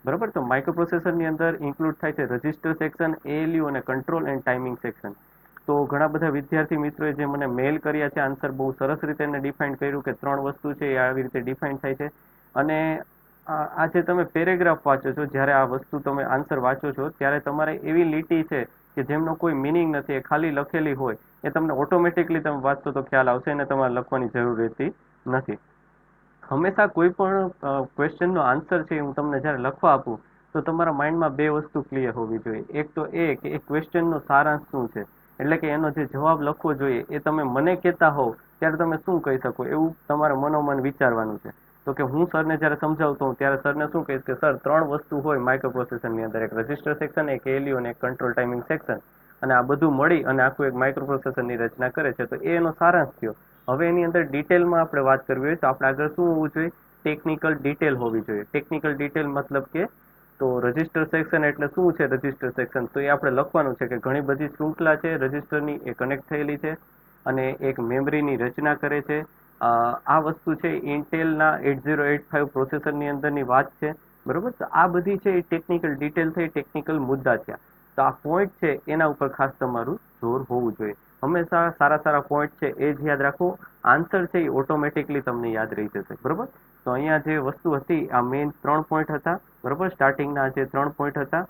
બરાબર. તો માઇક્રોપ્રોસેસરની અંદર ઇન્ક્લુડ થાય છે રજિસ્ટર સેક્શન, એએલયુ અને કંટ્રોલ એન્ડ ટાઈમિંગ સેક્શન. તો ઘણા બધા વિદ્યાર્થી મિત્રોએ જે મને મેલ કર્યા છે આન્સર બહુ સરસ રીતે એને ડિફાઇન કર્યું કે 3 વસ્તુ છે એ આવી રીતે ડિફાઇન થાય છે. અને આ જે તમે પેરેગ્રાફ વાંચો છો, જ્યારે આ વસ્તુ તમે આન્સર વાંચો છો ત્યારે તમારે એવી લીટી છે કે જેમનો કોઈ મિનિંગ નથી, એ ખાલી લખેલી હોય, એ તમને ઓટોમેટિકલી તમે વાંચો તો ખ્યાલ આવશે અને તમારે લખવાની જરૂર રહેતી નથી. હંમેશા કોઈ પણ ક્વેશ્ચનનો આન્સર છે હું તમને જ્યારે લખવા આપું તો તમારા માઇન્ડમાં બે વસ્તુ ક્લિયર હોવી જોઈએ. એક તો એ કે એ ક્વેશ્ચનનો સારાંશ શું છે, એટલે કે એનો જે જવાબ લખવો જોઈએ એ તમે મને કહેતા હોવ ત્યારે તમે શું કહી શકો એવું તમારે મનોમન વિચારવાનું છે. તો કે હું સરને જ્યારે સમજાવતો હોઉં ત્યારે સરને શું કહીશ કે સર 3 વસ્તુ હોય માઇક્રોપ્રોસેસરની અંદર, એક રજિસ્ટર સેક્શન, એક એએલયુ અને એક કંટ્રોલ ટાઈમિંગ સેક્શન, અને આ બધું મળી અને આખું એક માઇક્રોપ્રોસેસરની રચના કરે છે. તો એ એનો સારાંશ થયો. હવે એની અંદર ડિટેલમાં આપણે વાત કરવી હોય તો આપણે આગળ શું હોવું જોઈએ? ટેકનિકલ ડિટેલ હોવી જોઈએ. ટેકનિકલ ડિટેલ મતલબ કે તો રજિસ્ટર સેક્શન એટલે શું છે? રજિસ્ટર સેક્શન તો એ આપણે લખવાનું છે કે ઘણી બધી શૃંખલા છે રજિસ્ટરની, એ કનેક્ટ થયેલી છે અને એક મેમરીની રચના કરે છે. આ વસ્તુ છે ઇન્ટેલના 8085 પ્રોસેસરની અંદરની વાત છે. બરોબર. તો આ બધી છે એ ટેકનિકલ ડિટેલ થઈ, ટેકનિકલ મુદ્દા થયા. તો આ પોઈન્ટ છે એના ઉપર ખાસ તમારું જોર હોવું જોઈએ. હંમેશા સારા સારા પોઈન્ટ છે એ જ યાદ રાખો. આન્સર છે એ ઓટોમેટિકલી તમને યાદ રહી જશે. બરોબર. તો અહીંયા જે વસ્તુ હતી આ મેઇન 3 પોઈન્ટ હતા. બરોબર. સ્ટાર્ટિંગના જે 3 પોઈન્ટ હતા,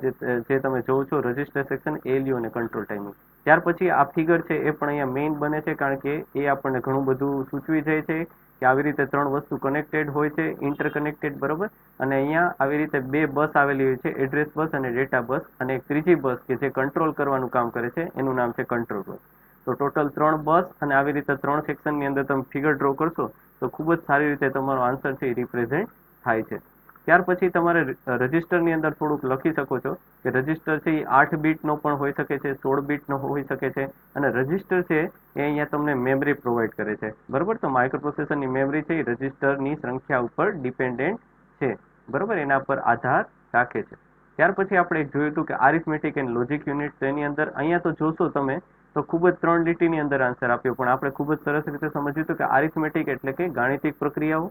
જે તમે જોવો છો રજિસ્ટર સેક્શન, એએલયુ અને કંટ્રોલ ટાઈમિંગ. ત્યાર પછી આ ફિગર છે એ પણ અહીંયા મેઇન બને છે, કારણ કે એ આપણને ઘણું બધું સૂચવી જાય છે કે આવી રીતે 3 વસ્તુ કનેક્ટેડ હોય છે, ઇન્ટરકનેક્ટેડ. બરોબર. અને અહીંયા આવી રીતે 2 બસ આવેલી હોય છે, એડ્રેસ બસ અને ડેટા બસ, અને એક ત્રીજી બસ કે જે કંટ્રોલ કરવાનું કામ કરે છે એનું નામ છે કંટ્રોલ બસ. તો ટોટલ 3 બસ અને આવી રીતે 3 સેક્શનની અંદર તમે ફિગર ડ્રો કરશો તો ખૂબ જ સારી રીતે તમારો આન્સર છે એ રિપ્રેઝેન્ટ થાય છે. ત્યાર પછી તમારે રજિસ્ટરની અંદર થોડુંક લખી શકો છો કે રજિસ્ટર છે એ 8 બીટનો પણ હોઈ શકે છે, 16 બીટનો હોઈ શકે છે. અને રજિસ્ટર છે એ અહીંયા તમને મેમરી પ્રોવાઈડ કરે છે. બરોબર. તો માઇક્રોપ્રોસેસરની મેમરી છે એ રજિસ્ટરની સંખ્યા ઉપર ડિપેન્ડન્ટ છે. બરોબર. એના પર આધાર રાખે છે. ત્યાર પછી આપણે જોયું હતું કે આરિથમેટિક એન્ડ લોજિક યુનિટ. તો એની અંદર અહીંયા તો જોશો તમે તો ખૂબ જ 3 લીટીની અંદર આન્સર આપ્યો, પણ આપણે ખૂબ જ સરસ રીતે સમજ્યું હતું કે આરિથમેટિક એટલે કે ગાણિતિક પ્રક્રિયાઓ,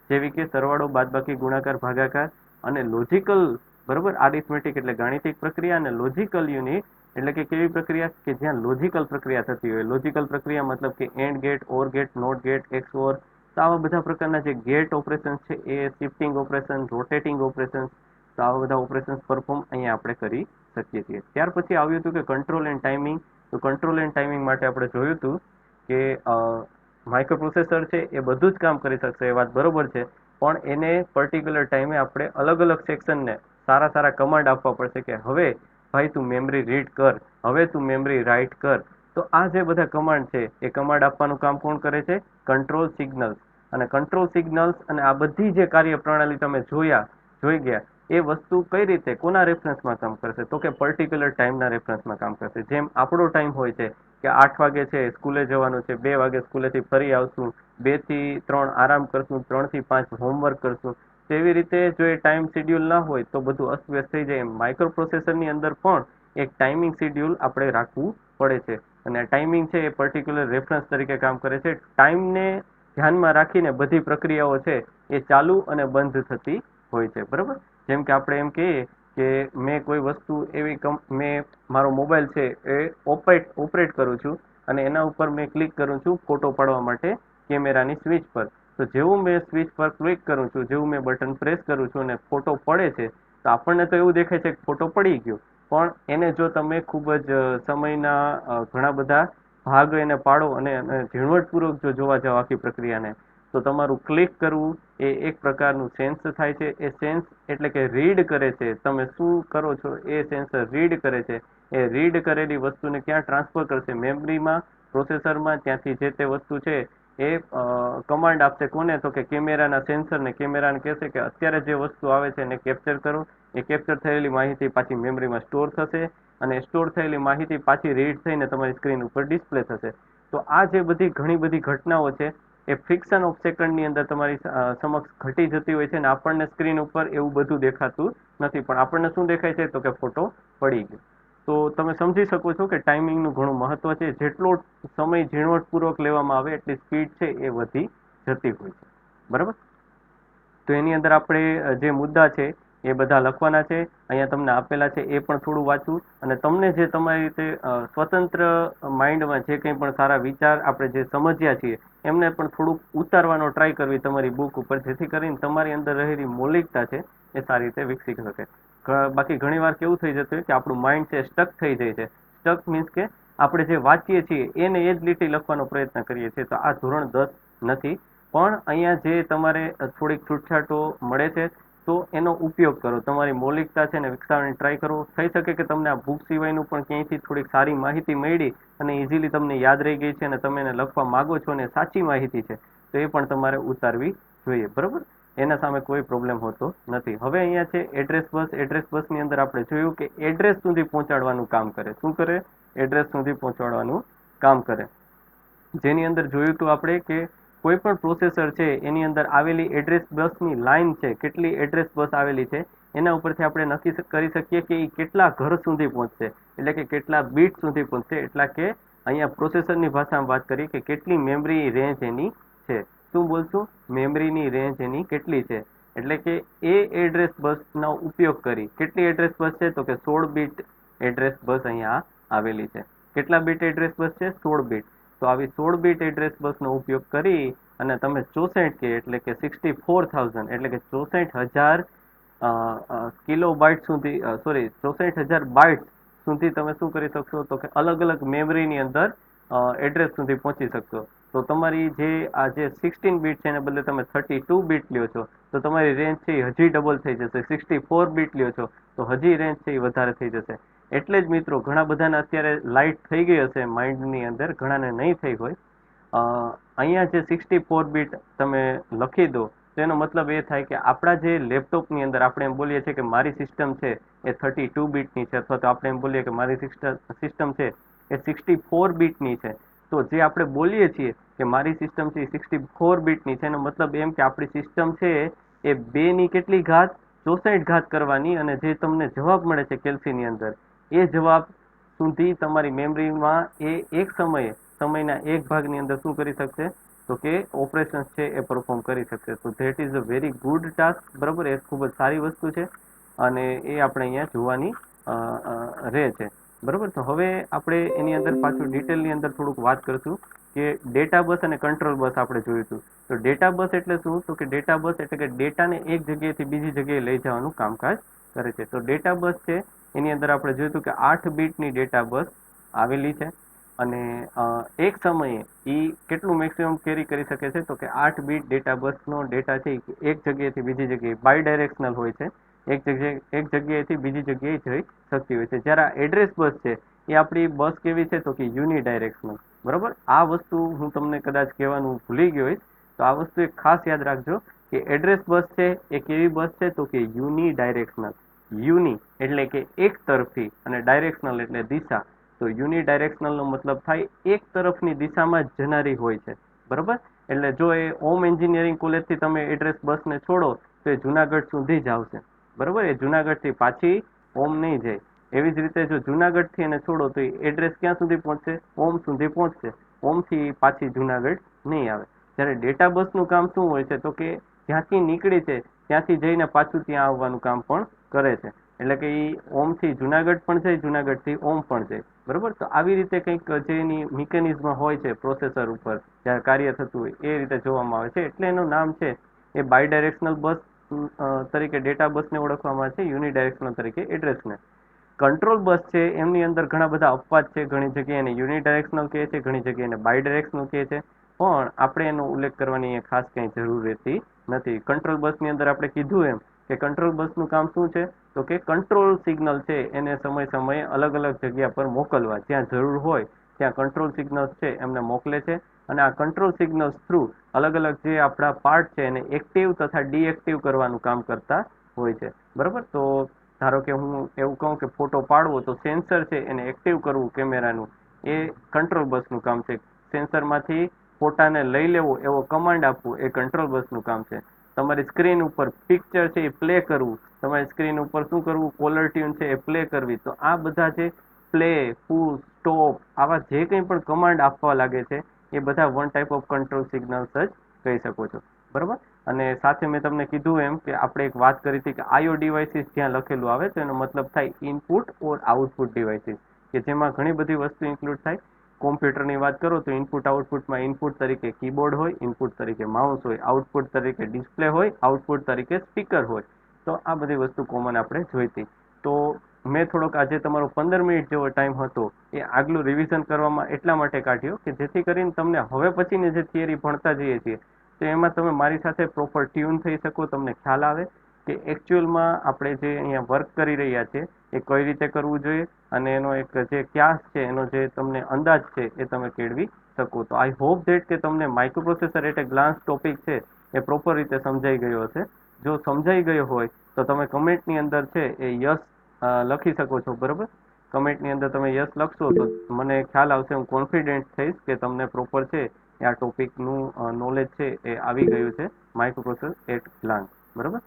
જેવી કે સરવાળો, બાદબાકી, ગુણાકાર, ભાગાકાર. અને લોજિકલ, બરોબર, આરિથમેટિક એટલે ગાણિતિક પ્રક્રિયા, અને લોજિકલ યુનિટ એટલે કે કેવી પ્રક્રિયા કે જ્યાં લોજિકલ પ્રક્રિયા થતી હોય. લોજિકલ પ્રક્રિયા મતલબ કે and gate, or gate, not gate, XOR. તો આવા બધા પ્રકારના જે ગેટ ઓપરેશન છે એ શિફ્ટિંગ ઓપરેશન, રોટેટિંગ ઓપરેશન, તો આવા બધા ઓપરેશન્સ પરફોર્મ અહીંયા આપણે કરી શકીએ છીએ. ત્યાર પછી આવ્યું હતું કે કંટ્રોલ એન્ડ ટાઈમિંગ. તો કંટ્રોલ એન્ડ ટાઈમિંગ માટે આપણે જોયું હતું કે માઇક્રોપ્રોસેસર છે એ બધું જ કામ કરી શકશે, એ વાત બરોબર છે, પણ એને પર્ટિક્યુલર ટાઈમે આપણે અલગ અલગ સેક્શનને સારા સારા કમાન્ડ આપવા પડશે કે હવે ભાઈ તું મેમરી રીડ કર, હવે તું મેમરી રાઇટ કર. તો આ જે બધા કમાન્ડ છે એ કમાન્ડ આપવાનું કામ કોણ કરે છે? Control signals. અને કંટ્રોલ સિગ્નલ્સ અને આ બધી જે કાર્યપ્રણાલી તમે જોઈ ગયા એ વસ્તુ કઈ રીતે કોના રેફરન્સમાં કામ કરશે? તો કે પર્ટિક્યુલર ટાઈમના રેફરન્સમાં કામ કરશે. જેમ આપણો ટાઈમ હોય છે કે 8 વાગે છે સ્કૂલે જવાનું છે, 2 વાગે સ્કૂલેથી ફરી આવશું, 2 થી 3 આરામ કરશું, 3 થી 5 હોમવર્ક કરશું. તેવી રીતે જો એ ટાઈમ શેડ્યુલ ના હોય તો બધું અસ્તવ્યસ્ત થઈ જાય. માઇક્રોપ્રોસેસરની અંદર પણ એક ટાઈમિંગ શેડ્યુલ આપણે રાખવું પડે છે, અને ટાઈમિંગ છે એ પર્ટિક્યુલર રેફરન્સ તરીકે કામ કરે છે. ટાઈમને ધ્યાનમાં રાખીને બધી પ્રક્રિયાઓ છે એ ચાલુ અને બંધ થતી હોય છે. બરોબર. જેમ કે આપણે એમ કહીએ કે મેં કોઈ વસ્તુ એવી મેં મારો મોબાઈલ છે એ ઓપરેટ કરું છું અને એના ઉપર મેં ક્લિક કરું છું ફોટો પાડવા માટે કેમેરાની સ્વિચ પર. તો જેવું મેં સ્વિચ પર ક્લિક કરું છું, જેવું મેં બટન પ્રેસ કરું છું અને ફોટો પડે છે, તો આપણને તો એવું દેખાય છે કે ફોટો પડી ગયો. પણ એને જો તમે ખૂબ જ સમયના ઘણા બધા ભાગ એને પાડો અને ઝીણવટપૂર્વક જો જોવા જાવ આખી પ્રક્રિયાને, તો તમારું ક્લિક કરવું એ એક પ્રકારનું સેન્સ થાય છે. એ સેન્સ એટલે કે રીડ કરે છે, તમે શું કરો છો એ સેન્સર રીડ કરે છે. એ રીડ કરેલી વસ્તુને ક્યાં ટ્રાન્સફર કરશે? મેમરીમાં, પ્રોસેસરમાં. ત્યાંથી જે તે વસ્તુ છે એ કમાન્ડ આપશે કોને? તો કે કેમેરાના સેન્સરને. કેમેરાને કહેશે કે અત્યારે જે વસ્તુ આવે છે એને કેપ્ચર કરો. એ કેપ્ચર થયેલી માહિતી પાછી મેમરીમાં સ્ટોર થશે અને સ્ટોર થયેલી માહિતી પાછી રીડ થઈને તમારી સ્ક્રીન ઉપર ડિસ્પ્લે થશે. તો આ જે બધી ઘણી બધી ઘટનાઓ છે એ ફ્રિક્શન ઓફ સેકન્ડની અંદર તમારી સમક્ષ ઘટી જતી હોય છે, અને આપણને સ્ક્રીન ઉપર એવું બધું દેખાતું નથી, પણ આપણને શું દેખાય છે? તો કે ફોટો પડી ગયો. તો તમે સમજી શકો છો કે ટાઈમિંગનું ઘણું મહત્વ છે. જેટલો સમય ઝીણવટપૂર્વક લેવામાં આવે એટલી સ્પીડ છે એ વધી જતી હોય છે. બરાબર. તો એની અંદર આપણે જે મુદ્દા છે એ બધા લખવાના છે. અહીંયા તમને આપેલા છે એ પણ થોડું વાંચવું, અને તમને જે તમારી રીતે સ્વતંત્ર માઇન્ડમાં જે કંઈ પણ સારા વિચાર આપણે જે સમજ્યા છીએ એમને પણ થોડુંક ઉતારવાનો ટ્રાય કરવી તમારી બુક ઉપર, જેથી કરીને તમારી અંદર રહેલી મૌલિકતા છે એ સારી રીતે વિકસી શકે. બાકી ઘણીવાર કેવું થઈ જતું હોય કે આપણું માઇન્ડ છે સ્ટક થઈ જાય છે. સ્ટક મીન્સ કે આપણે જે વાંચીએ છીએ એને એ જ લીટી લખવાનો પ્રયત્ન કરીએ છીએ. તો આ ધોરણ 10 નથી, પણ અહીંયા જે તમારે થોડીક છૂટછાટો મળે છે તો એનો ઉપયોગ કરો. તમારી મૌલિકતા છે ને વિકસાવવાની ટ્રાય કરો. થઈ શકે કે તમને આ બુક સિવાયનું પણ ક્યાંયથી થોડીક સારી માહિતી મળી અને ઇઝીલી તમને યાદ રહી ગઈ છે અને તમે એને લખવા માંગો છો અને સાચી માહિતી છે, તો એ પણ તમારે ઉતારવી જોઈએ. બરોબર, એના સામે કોઈ પ્રોબ્લેમ હોતો નથી. હવે અહીંયા છે એડ્રેસ બસ. એડ્રેસ બસની અંદર આપણે જોયું કે એડ્રેસ સુધી પહોંચાડવાનું કામ કરે. શું કરે? એડ્રેસ સુધી પહોંચાડવાનું કામ કરે. જેની અંદર જોયું હતું આપણે કે કોઈ પણ પ્રોસેસર છે એની અંદર આવેલી એડ્રેસ બસની લાઈન છે, કેટલી એડ્રેસ બસ આવેલી છે એના ઉપરથી આપણે નક્કી કરી શકીએ કે એ કેટલા ઘર સુધી પહોંચશે, એટલે કે કેટલા બીટ સુધી પહોંચશે. એટલે કે અહીંયા પ્રોસેસરની ભાષામાં વાત કરીએ કે કેટલી મેમરી રેન્જ એની છે. શું બોલશું? મેમરીની રેન્જ એની કેટલી છે. એટલે કે એ એડ્રેસ બસનો ઉપયોગ કરી. કેટલી એડ્રેસ બસ છે? તો કે 16 બીટ એડ્રેસ બસ અહીંયા આવેલી છે. કેટલા બીટ એડ્રેસ બસ છે? 16 બીટ. તો આવી 16 બીટ એડ્રેસ બસનો ઉપયોગ કરી અને તમે 64K એટલે કે 64,000 એટલે કે 64,000 કિલો બાઇટ સુધી, સોરી 64,000 બાઇટ સુધી તમે શું કરી શકશો? તો કે અલગ અલગ મેમરીની અંદર એડ્રેસ સુધી પહોંચી શકશો. તો તમારી જે આ જે 16 બીટ છે એને બદલે તમે 32 બીટ લ્યો છો તો તમારી રેન્જ છે એ હજી ડબલ થઈ જશે. 64 બીટ લ્યો છો તો હજી રેન્જ છે એ વધારે થઈ જશે. એટલે જ મિત્રો ઘણા બધાને અત્યારે લાઇટ થઈ ગઈ હશે માઇન્ડની અંદર, ઘણાને નહીં થઈ હોય. અહીંયા જે 64 બીટ તમે લખી દો તો એનો મતલબ એ થાય કે આપણા જે લેપટોપની અંદર આપણે એમ બોલીએ છીએ કે મારી સિસ્ટમ છે એ 32 બીટની છે, અથવા તો આપણે એમ બોલીએ કે મારી સિસ્ટમ છે એ 64 બીટની છે. તો જે આપણે બોલીએ છીએ કે મારી સિસ્ટમ છે એ 64 બીટની છે, એનો મતલબ એમ કે આપણી સિસ્ટમ છે એ 2 ની કેટલી ઘાત? 64 ઘાત કરવાની, અને જે તમને જવાબ મળે છે કેલ્સીની અંદર એ જવાબ સુધી તમારી મેમરીમાં એ એક સમયના એક ભાગની અંદર શું કરી શકશે? તો કે ઓપરેશન્સ છે એ પરફોર્મ કરી શકશે. તો that is a very good task. બરાબર, એ ખૂબ જ સારી વસ્તુ છે અને એ આપણે અહીંયા જોવાની રહે છે. બરાબર, તો હવે આપણે એની અંદર પાછું ડિટેલની અંદર થોડુંક વાત કરીશું કે ડેટા બસ અને કંટ્રોલ બસ આપણે જોયું હતું. તો ડેટા બસ એટલે શું? તો કે ડેટા બસ એટલે કે ડેટાને એક જગ્યાએથી બીજી જગ્યાએ લઈ જવાનું કામકાજ કરે છે. તો ડેટા બસ છે એની અંદર આપણે જોયું હતું કે 8 બીટની ડેટા બસ આવેલી છે અને એક સમયે એ કેટલું મેક્સિમમ કેરી કરી શકે છે? તો કે 8 બીટ ડેટા બસનો ડેટા છે એક જગ્યાએથી બીજી જગ્યાએ બાય ડાયરેક્શનલ હોય છે, એક જગ્યાએથી બીજી જગ્યાએ જઈ શકતી હોય છે. જ્યારે આ એડ્રેસ બસ છે એ આપણી બસ કેવી છે? તો કે યુનિ ડાયરેક્શનલ. બરાબર, આ વસ્તુ હું તમને કદાચ કહેવાનું ભૂલી ગયો હોઈશ, તો આ વસ્તુ એક ખાસ યાદ રાખજો કે એડ્રેસ બસ છે એ કેવી બસ છે? તો કે યુનિ ડાયરેક્શનલ. યુનિ એટલે કે એક તરફી અને ડાયરેક્શનલ એટલે દિશા. તો યુનિ ડાયરેક્શનલનો મતલબ થાય એક તરફની દિશામાં જ જનારી હોય છે. બરાબર, એટલે જો એ ઓમ એન્જિનિયરિંગ કોલેજથી તમે એડ્રેસ બસને છોડો તો એ જુનાગઢ સુધી જ આવશે. બરાબર, એ જુનાગઢથી પાછી ઓમ નહીં જાય. એવી જ રીતે જો જુનાગઢથી એને છોડો તો એ એડ્રેસ ક્યાં સુધી પહોંચશે? ઓમ સુધી પહોંચશે. ઓમથી પાછી જુનાગઢ નહીં આવે. જ્યારે ડેટા બસનું કામ શું હોય છે? તો કે જ્યાંથી નીકળી છે ત્યાંથી જઈને પાછું ત્યાં આવવાનું કામ પણ કરે છે. એટલે કે એ ઓમથી જુનાગઢ પણ જાય, જુનાગઢથી ઓમ પણ જાય. બરાબર, તો આવી રીતે કંઈક જે એની મિકેનિઝમ હોય છે પ્રોસેસર ઉપર જ્યારે કાર્ય થતું હોય એ રીતે જોવામાં આવે છે. એટલે એનું નામ છે એ બાય ડાયરેક્શનલ બસ તરીકે ડેટા બસને ઓળખવામાં આવે છે, યુનિ ડાયરેક્શનલ તરીકે એડ્રેસને. કંટ્રોલ બસ છે એમની અંદર ઘણા બધા અપવાદ છે. ઘણી જગ્યાએ એને યુનિ ડાયરેક્શનલ કહે છે, ઘણી જગ્યાએ એને બાય ડાયરેક્શનલ કહે છે, પણ આપણે એનો ઉલ્લેખ કરવાની ખાસ કંઈ જરૂર રહેતી નથી. કંટ્રોલ બસની અંદર આપણે કીધું એમ કે કંટ્રોલ બસનું કામ શું છે? તો કે કંટ્રોલ સિગ્નલ છે એને સમયે અલગ અલગ જગ્યા પર મોકલવા. જ્યાં જરૂર હોય ત્યાં કંટ્રોલ સિગ્નલ્સ છે એમને મોકલે છે અને આ કંટ્રોલ સિગ્નલ્સ થ્રુ અલગ અલગ જે આપણા પાર્ટ છે એને એક્ટિવ તથા ડીએક્ટિવ કરવાનું કામ કરતા હોય છે. બરાબર, તો ધારો કે હું એવું કહું કે ફોટો પાડવો તો સેન્સર છે એને એક્ટિવ કરવું કેમેરાનું, એ કંટ્રોલ બસનું કામ છે. સેન્સરમાંથી ફોટાને લઈ લેવો એવો કમાન્ડ આપવું એ કંટ્રોલ બસનું કામ છે. તમારી સ્ક્રીન ઉપર પિક્ચર છે એ પ્લે કરવું, તમારી સ્ક્રીન ઉપર શું કરવું? કોલર ટ્યુન છે એ પ્લે કરવી. તો આ બધા જે પ્લે, પુશ, સ્ટોપ આવા જે કંઈ પણ કમાન્ડ આપવા લાગે છે એ બધા one type of control signals જ કહી શકો છો. બરાબર. અને સાથે મેં તમને કીધું એમ કે આપણે એક વાત કરી હતી કે આઈઓ ડિવાઇસીસ જ્યાં લખેલું આવે તો એનો મતલબ થાય ઇનપુટ ઓર આઉટપુટ ડિવાઇસીસ, કે જેમાં ઘણી બધી વસ્તુ ઇન્ક્લુડ થાય. કોમ્પ્યુટરની વાત કરો તો ઇનપુટ આઉટપુટમાં ઇનપુટ તરીકે કીબોર્ડ હોય, ઇનપુટ તરીકે માઉસ હોય, આઉટપુટ તરીકે ડિસ્પ્લે હોય, આઉટપુટ તરીકે સ્પીકર હોય. તો આ બધી વસ્તુ કોમન આપણે જોઈતી. તો મેં થોડોક આજે તમારો 15 મિનિટ જેવો ટાઈમ હતો એ આગલું રિવિઝન કરવામાં એટલા માટે કાઢ્યો કે જેથી કરીને તમને હવે પછીની જે થિયરી ભણતા જઈએ છીએ તો એમાં તમે મારી સાથે પ્રોપર ટ્યુન થઈ શકો, તમને ખ્યાલ આવે કે એકચ્યુઅલમાં આપણે જે અહીંયા વર્ક કરી રહ્યા છે એ કઈ રીતે કરવું જોઈએ અને એનો એક જે ક્યાસ છે એનો જે તમને અંદાજ છે એ તમે કેળવી શકો. તો આઈ હોપ ધેટ કે તમને microprocessor at a glance topic છે એ પ્રોપર રીતે સમજાઈ ગયો હશે. જો સમજાઈ ગયો હોય તો તમે કમેન્ટની અંદર છે એ યસ લખી શકો છો, બરાબર. કમેન્ટની અંદર તમે યસ લખશો તો મને ખ્યાલ આવશે, હું કોન્ફિડન્ટ થઈશ કે તમને પ્રોપર છે એ આ ટોપિકનું નોલેજ છે એ આવી ગયું છે માઇક્રોપ્રોસેસર એટ ગ્લાન્સ, બરાબર.